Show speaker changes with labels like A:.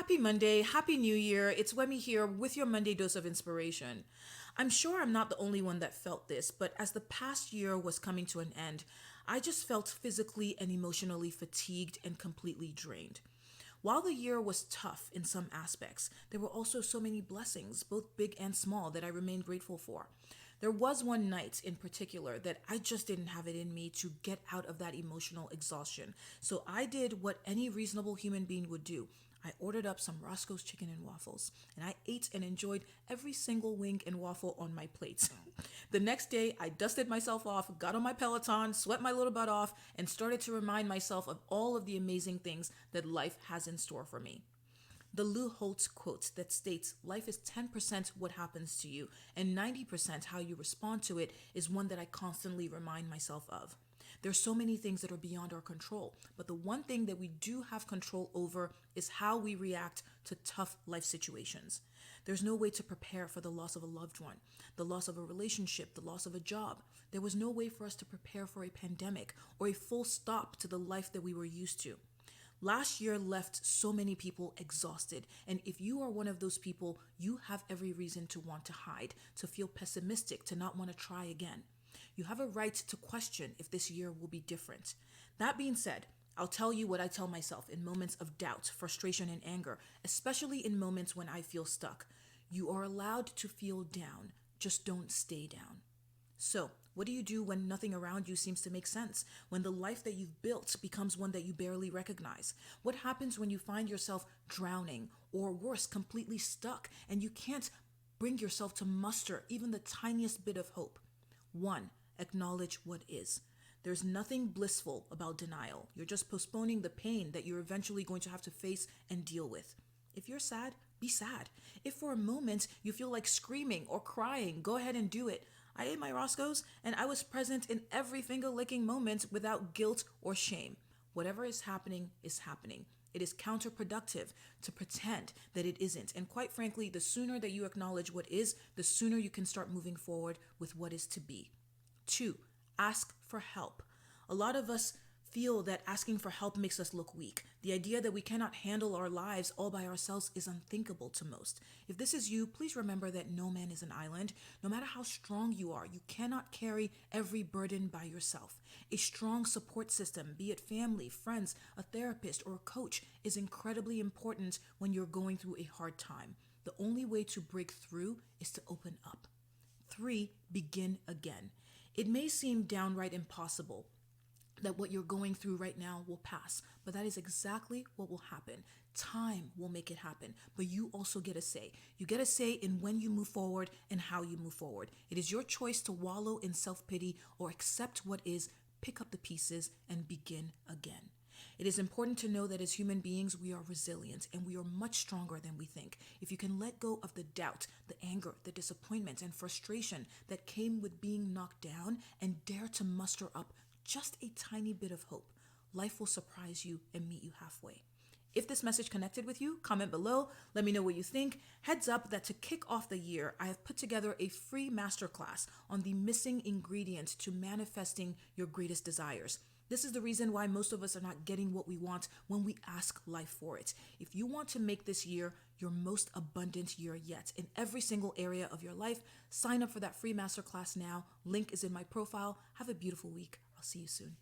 A: Happy Monday, Happy New Year. It's Wemi here with your Monday dose of inspiration. I'm sure I'm not the only one that felt this, but as the past year was coming to an end, I just felt physically and emotionally fatigued and completely drained. While the year was tough in some aspects, there were also so many blessings, both big and small, that I remain grateful for. There was one night in particular that I just didn't have it in me to get out of that emotional exhaustion. So I did what any reasonable human being would do. I ordered up some Roscoe's chicken and waffles, and I ate and enjoyed every single wing and waffle on my plate. The next day, I dusted myself off, got on my Peloton, sweat my little butt off, and started to remind myself of all of the amazing things that life has in store for me. The Lou Holtz quote that states life is 10% what happens to you and 90% how you respond to it is one that I constantly remind myself of. There's so many things that are beyond our control, but the one thing that we do have control over is how we react to tough life situations. There's no way to prepare for the loss of a loved one, the loss of a relationship, the loss of a job. There was no way for us to prepare for a pandemic or a full stop to the life that we were used to. Last year left so many people exhausted, and if you are one of those people, you have every reason to want to hide, to feel pessimistic, to not want to try again. You have a right to question if this year will be different. That being said, I'll tell you what I tell myself in moments of doubt, frustration, and anger, especially in moments when I feel stuck. You are allowed to feel down, just don't stay down. So, what do you do when nothing around you seems to make sense? When the life that you've built becomes one that you barely recognize? What happens when you find yourself drowning or worse, completely stuck and you can't bring yourself to muster even the tiniest bit of hope? One, acknowledge what is. There's nothing blissful about denial. You're just postponing the pain that you're eventually going to have to face and deal with. If you're sad, be sad. If for a moment you feel like screaming or crying, go ahead and do it. I ate my Roscoe's and I was present in every finger licking moment without guilt or shame. Whatever is happening is happening. It is counterproductive to pretend that it isn't. And quite frankly, the sooner that you acknowledge what is, the sooner you can start moving forward with what is to be. Two, ask for help. A lot of us feel that asking for help makes us look weak. The idea that we cannot handle our lives all by ourselves is unthinkable to most. If this is you, please remember that no man is an island. No matter how strong you are, you cannot carry every burden by yourself. A strong support system, be it family, friends, a therapist, or a coach, is incredibly important when you're going through a hard time. The only way to break through is to open up. Three, begin again. It may seem downright impossible that what you're going through right now will pass, but that is exactly what will happen. Time will make it happen, but you also get a say. You get a say in when you move forward and how you move forward. It is your choice to wallow in self-pity or accept what is, pick up the pieces, and begin again. It is important to know that as human beings, we are resilient and we are much stronger than we think. If you can let go of the doubt, the anger, the disappointment, and frustration that came with being knocked down and dare to muster up just a tiny bit of hope, life will surprise you and meet you halfway. If this message connected with you, comment below. Let me know what you think. Heads up that to kick off the year, I have put together a free masterclass on the missing ingredient to manifesting your greatest desires. This is the reason why most of us are not getting what we want when we ask life for it. If you want to make this year your most abundant year yet in every single area of your life, sign up for that free masterclass now. Link is in my profile. Have a beautiful week. I'll see you soon.